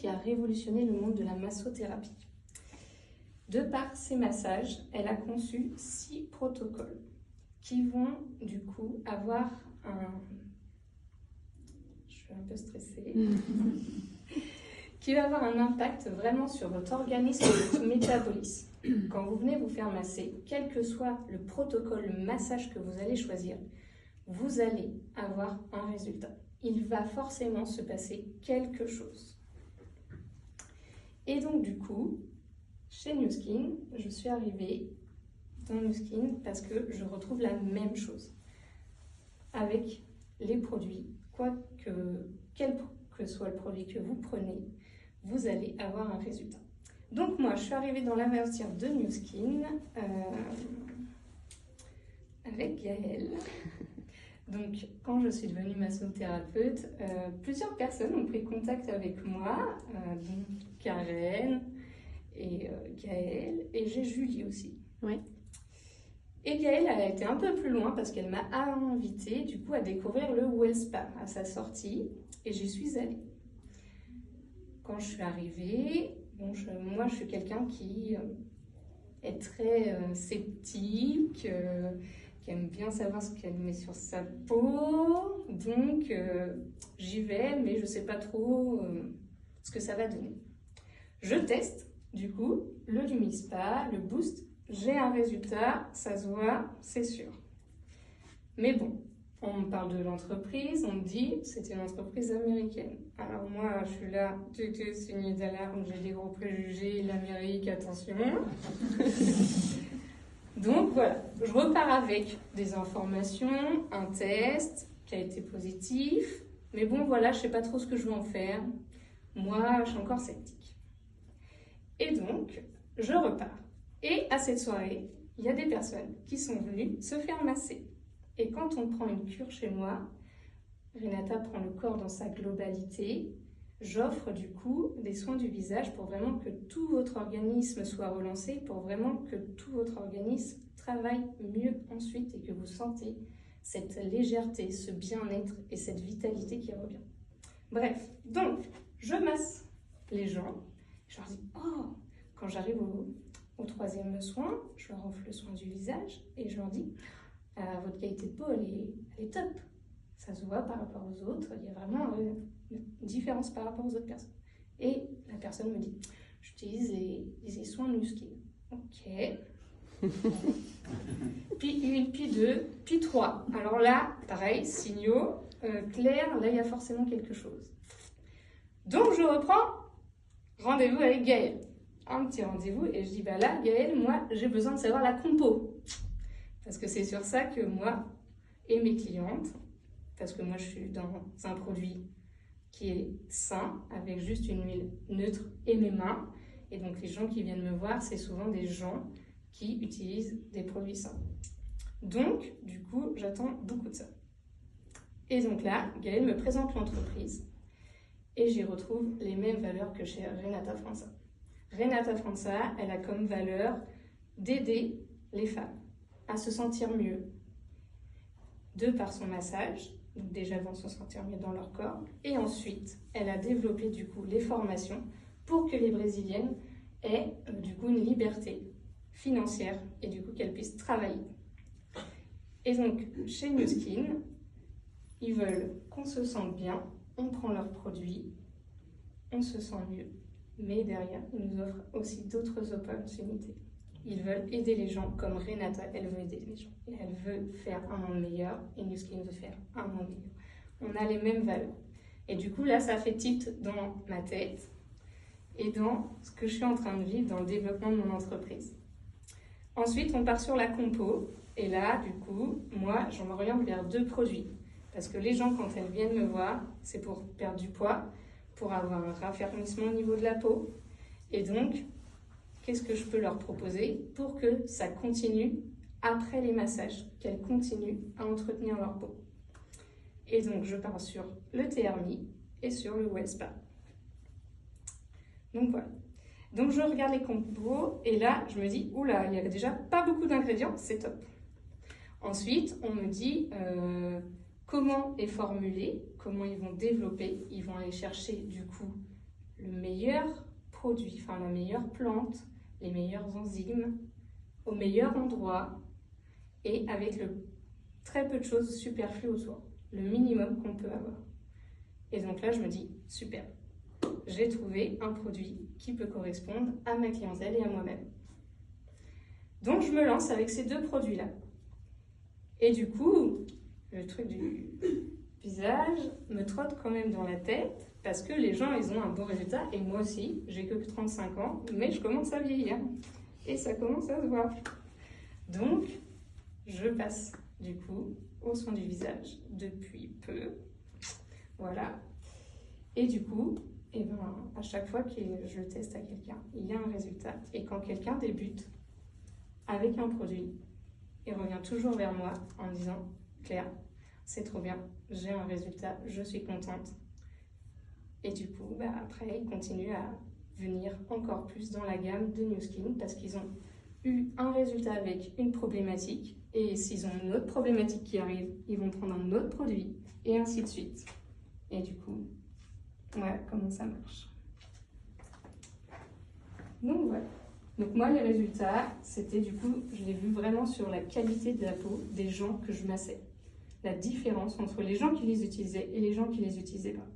qui a révolutionné le monde de la massothérapie. De par ces massages, elle a conçu 6 protocoles qui vont du coup avoir un... Je suis un peu stressée. Qui va avoir un impact vraiment sur votre organisme et votre métabolisme. Quand vous venez vous faire masser, quel que soit le protocole, le massage que vous allez choisir, vous allez avoir un résultat. Il va forcément se passer quelque chose. Et donc du coup, chez Nu Skin, je suis arrivée dans Nu Skin parce que je retrouve la même chose. Avec les produits, quel que soit le produit que vous prenez, vous allez avoir un résultat. Donc moi, je suis arrivée dans l'aventure de Nu Skin avec Gaëlle. Donc, quand je suis devenue massothérapeute, plusieurs personnes ont pris contact avec moi, donc Karen et Gaëlle, et j'ai Julie aussi. Oui. Et Gaëlle, elle a été un peu plus loin parce qu'elle m'a invitée du coup à découvrir le WellSpa à sa sortie, et j'y suis allée. Quand je suis arrivée, bon, moi je suis quelqu'un qui est très sceptique, qui aime bien savoir ce qu'elle met sur sa peau, donc j'y vais, mais je ne sais pas trop ce que ça va donner. Je teste, du coup, le Lumispa, le Boost, j'ai un résultat, ça se voit, c'est sûr. Mais bon, on me parle de l'entreprise, on me dit c'est une entreprise américaine. Alors moi, je suis là, signée d'alarme, j'ai des gros préjugés, l'Amérique, attention. Donc voilà, je repars avec des informations, un test qui a été positif, mais bon voilà, je ne sais pas trop ce que je vais en faire. Moi, je suis encore sceptique. Et donc, je repars. Et à cette soirée, il y a des personnes qui sont venues se faire masser. Et quand on prend une cure chez moi, Renata prend le corps dans sa globalité, j'offre du coup des soins du visage pour vraiment que tout votre organisme soit relancé, pour vraiment que tout votre organisme travaille mieux ensuite et que vous sentez cette légèreté, ce bien-être et cette vitalité qui revient. Bref, donc je masse les gens, je leur dis « Oh !» Quand j'arrive au 3e soin, je leur offre le soin du visage et je leur dis « Votre qualité de peau, elle est top. Ça se voit par rapport aux autres, il y a vraiment une différence par rapport aux autres personnes. » Et la personne me dit « J'utilise les soins Nu Skin. » Ok. Puis 1, puis 2, puis 3. Alors là, pareil, signaux clairs, là il y a forcément quelque chose. Donc je reprends rendez-vous avec Gaëlle. Un petit rendez-vous et je dis bah là Gaëlle, moi j'ai besoin de savoir la compo. Parce que c'est sur ça que moi et mes clientes, parce que moi je suis dans un produit qui est sain, avec juste une huile neutre et mes mains. Et donc les gens qui viennent me voir, c'est souvent des gens qui utilisent des produits sains. Donc, du coup, j'attends beaucoup de ça. Et donc là, Gaëlle me présente l'entreprise et j'y retrouve les mêmes valeurs que chez Renata França. Renata França, elle a comme valeur d'aider les femmes à se sentir mieux de par son massage, donc déjà vont se sentir mieux dans leur corps, et ensuite, elle a développé du coup les formations pour que les Brésiliennes aient du coup une liberté financière et du coup qu'elles puissent travailler. Et donc, chez Nu Skin, ils veulent qu'on se sente bien, on prend leurs produits, on se sent mieux. Mais derrière, ils nous offrent aussi d'autres opportunités. Ils veulent aider les gens comme Renata, elle veut aider les gens. Et elle veut faire un monde meilleur et Nu Skin veut faire un monde meilleur. On a les mêmes valeurs. Et du coup, là, ça fait tilt dans ma tête et dans ce que je suis en train de vivre dans le développement de mon entreprise. Ensuite, on part sur la compo. Et là, du coup, moi, je m'oriente vers 2 produits. Parce que les gens, quand elles viennent me voir, c'est pour perdre du poids, pour avoir un raffermissement au niveau de la peau. Et donc, qu'est-ce que je peux leur proposer pour que ça continue après les massages, qu'elles continuent à entretenir leur peau. Et donc, je pars sur le TRMI et sur le WellSpa. Donc voilà. Donc je regarde les compos et là, je me dis, oula, il n'y a déjà pas beaucoup d'ingrédients, c'est top. Ensuite, on me dit comment est formulé, comment ils vont développer. Ils vont aller chercher du coup le le meilleur produit, enfin la meilleure plante, les meilleures enzymes, au meilleur endroit et avec très peu de choses superflues autour, le minimum qu'on peut avoir. Et donc là, je me dis, super, j'ai trouvé un produit qui peut correspondre à ma clientèle et à moi-même. Donc je me lance avec ces deux produits-là. Et du coup, le truc du visage me trotte quand même dans la tête parce que les gens, ils ont un bon résultat et moi aussi, j'ai que 35 ans, mais je commence à vieillir et ça commence à se voir. Donc, je passe du coup au soin du visage depuis peu. Voilà. Et du coup, à chaque fois que je le teste à quelqu'un, il y a un résultat. Et quand quelqu'un débute avec un produit, il revient toujours vers moi en me disant « Claire, c'est trop bien, j'ai un résultat, je suis contente. » Et du coup, après, ils continuent à venir encore plus dans la gamme de New Skin parce qu'ils ont eu un résultat avec une problématique et s'ils ont une autre problématique qui arrive, ils vont prendre un autre produit et ainsi de suite. Et du coup, voilà comment ça marche. Donc voilà. Donc moi, les résultats, c'était du coup, je l'ai vu vraiment sur la qualité de la peau des gens que je massais. La différence entre les gens qui les utilisaient et les gens qui les utilisaient pas.